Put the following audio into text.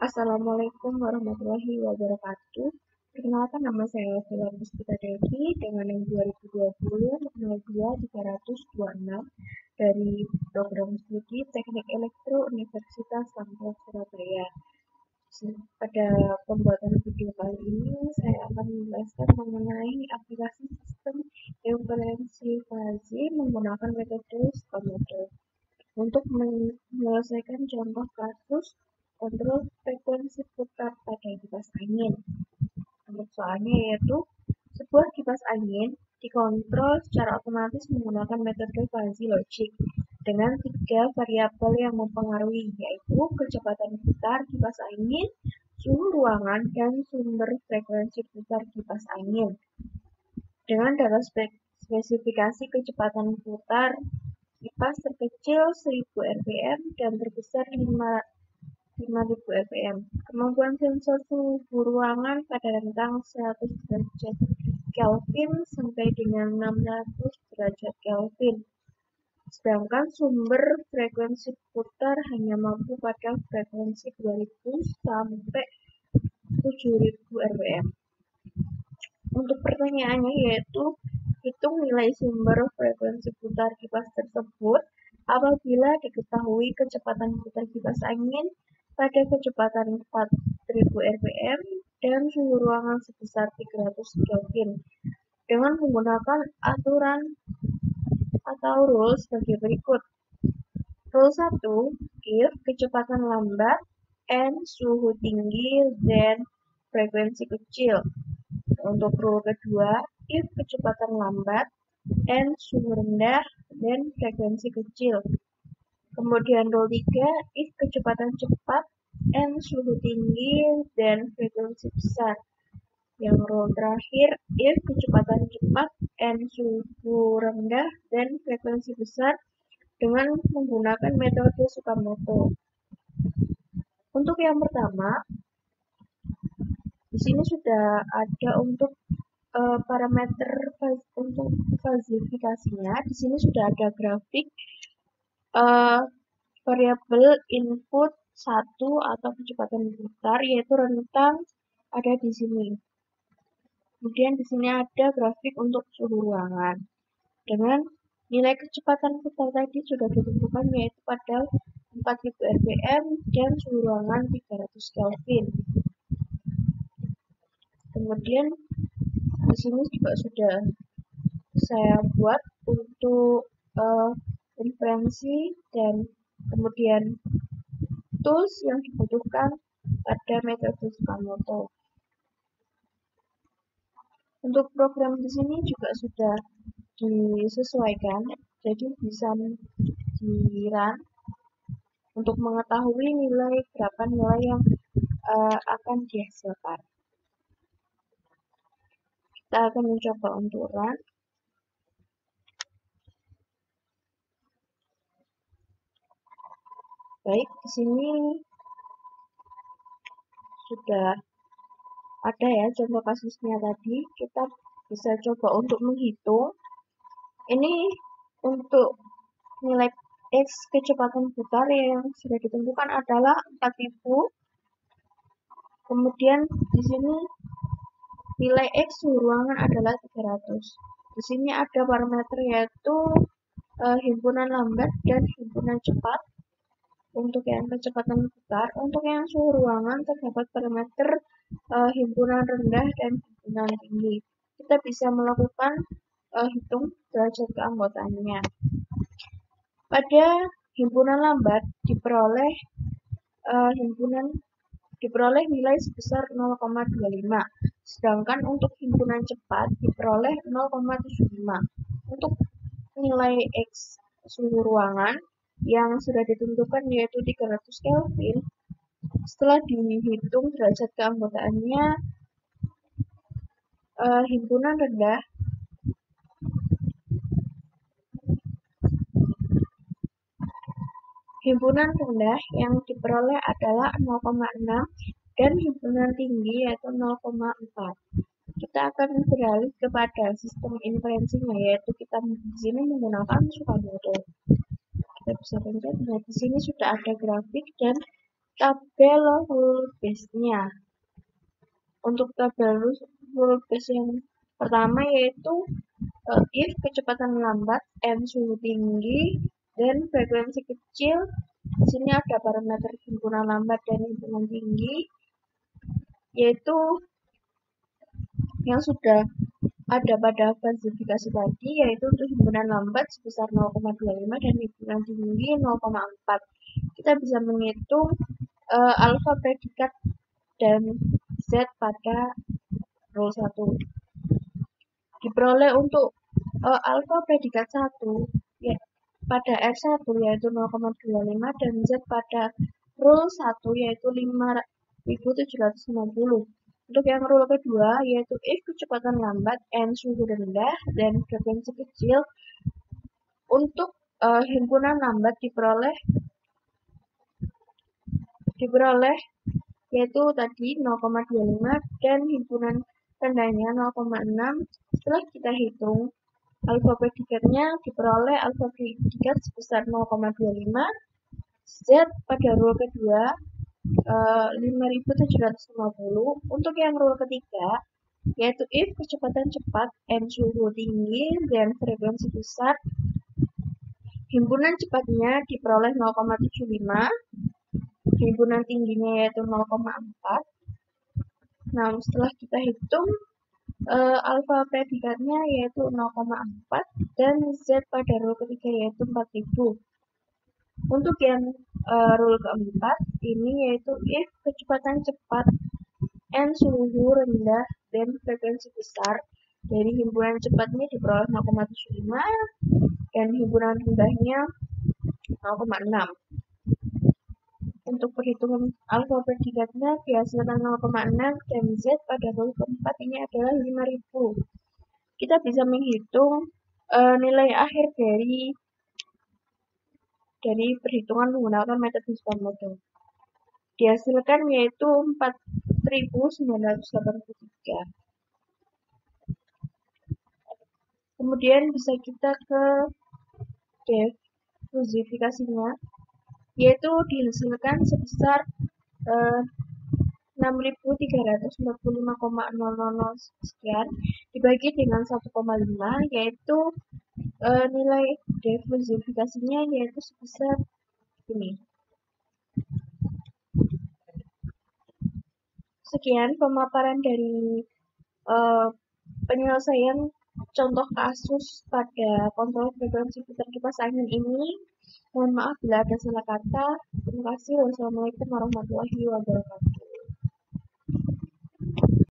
Assalamualaikum warahmatullahi wabarakatuh. Perkenalkan, nama saya Vila Puspita Devi dengan NIM 2020-02-326 dari program studi Teknik Elektro Universitas Sampurna Surabaya. Pada pembuatan video kali ini, saya akan menjelaskan mengenai aplikasi sistem inferensi fuzzy menggunakan metode Sakamoto. Untuk menyelesaikan contoh kasus kontrol frekuensi putar pada kipas angin. Untuk soalnya yaitu sebuah kipas angin dikontrol secara otomatis menggunakan metode fuzzy logic dengan 3 variabel yang mempengaruhi, yaitu kecepatan putar kipas angin, suhu ruangan, dan sumber frekuensi putar kipas angin. Dengan data spesifikasi kecepatan putar kipas terkecil 1000 rpm dan terbesar 5000 rpm. Kemampuan sensor suhu ruangan pada rentang 100 derajat Kelvin sampai dengan 600 derajat Kelvin. Sedangkan sumber frekuensi putar hanya mampu pada frekuensi 2000 sampai 7000 rpm. Untuk pertanyaannya yaitu hitung nilai sumber frekuensi putar kipas tersebut apabila diketahui kecepatan putar kipas angin pada kecepatan 4000 rpm dan suhu ruangan sebesar 300 Kelvin dengan menggunakan aturan atau rule sebagai berikut. Rule 1, if kecepatan lambat and suhu tinggi then frekuensi kecil. Untuk rule kedua, if kecepatan lambat and suhu rendah dan frekuensi kecil. Kemudian rule 3, if kecepatan cepat and suhu tinggi dan frekuensi besar. Yang rule terakhir, if kecepatan cepat and suhu rendah dan frekuensi besar dengan menggunakan metode Sakamoto. Untuk yang pertama, di sini sudah ada untuk parameter untuk fazifikasinya. Di sini sudah ada grafik variabel input 1 atau kecepatan putar, yaitu rentang ada di sini. Kemudian di sini ada grafik untuk suhu ruangan. Dengan nilai kecepatan putar tadi sudah ditentukan yaitu pada 4000 rpm dan suhu ruangan 300 Kelvin. Kemudian di sini juga sudah saya buat untuk inferensi dan kemudian tools yang dibutuhkan pada metode Sakamoto. Untuk program di sini juga sudah disesuaikan, jadi bisa di-run untuk mengetahui berapa nilai yang akan dihasilkan. Kita akan mencoba untuk run. Baik, di sini sudah ada ya contoh kasusnya tadi. Kita bisa coba untuk menghitung. Ini untuk nilai X kecepatan putar yang sudah ditentukan adalah 4000. Kemudian di sini nilai X suhu ruangan adalah 300. Di sini ada parameter yaitu himpunan lambat dan himpunan cepat. Untuk yang kecepatan putar, untuk yang suhu ruangan terdapat parameter himpunan rendah dan himpunan tinggi. Kita bisa melakukan hitung derajat keanggotaannya. Pada himpunan lambat diperoleh nilai sebesar 0,25, sedangkan untuk himpunan cepat diperoleh 0,75. Untuk nilai X suhu ruangan yang sudah ditentukan yaitu 300 Kelvin, setelah dihitung derajat keanggotaannya, himpunan rendah yang diperoleh adalah 0,6 dan himpunan tinggi yaitu 0,4. Kita akan beralih kepada sistem inferensinya, yaitu kita di sini menggunakan Sakamoto. Kita bisa pencet. Nah, di sini sudah ada grafik dan tabel rule base-nya. Untuk tabel rule base yang pertama yaitu if kecepatan lambat, n suhu tinggi, dan frekuensi kecil. Di sini ada parameter himpunan lambat dan himpunan tinggi, yaitu yang sudah ada pada klasifikasi tadi, yaitu untuk himpunan lambat sebesar 0,25 dan himpunan tinggi 0,4. Kita bisa menghitung alfa predikat dan Z pada rule 1. Diperoleh untuk alfa predikat 1 ya, pada R1 yaitu 0,25 dan Z pada rule 1 yaitu 5.750. Untuk yang rule kedua yaitu if kecepatan lambat, n suhu rendah, dan frekuensi kecil. Untuk himpunan lambat diperoleh yaitu tadi 0,25 dan himpunan rendahnya 0,6. Setelah kita hitung alfa predikatnya, diperoleh alfa predikat sebesar 0,25. Z pada rule kedua 5.750. Untuk yang rule ketiga yaitu if kecepatan cepat, n suhu tinggi, dan frekuensi besar, himpunan cepatnya diperoleh 0,75, himpunan tingginya yaitu 0,4. Nah, setelah kita hitung alfa predikatnya yaitu 0,4 dan Z pada rule ketiga yaitu 4.000. Untuk yang rule keempat ini yaitu if kecepatan cepat, n suhu rendah, dan frekuensi besar, dari himpunan cepatnya diperoleh 0,75 dan himpunan rendahnya 0,6. Untuk perhitungan alfa predikatnya dihasilkan 0,6 dan Z pada rule keempat ini adalah 5.000. Kita bisa menghitung nilai akhir dari perhitungan menggunakan metode span model. Dihasilkan yaitu 4.983. Kemudian bisa kita ke diffusifikasinya, yaitu dihasilkan sebesar 6.345,000 sekian dibagi dengan 1,5, yaitu nilai diffusifikasinya yaitu sebesar ini. Sekian pemaparan dari penyelesaian contoh kasus pada kontrol frekuensi putar kipas angin ini. Mohon maaf bila ada salah kata. Terima kasih. Wassalamualaikum warahmatullahi wabarakatuh.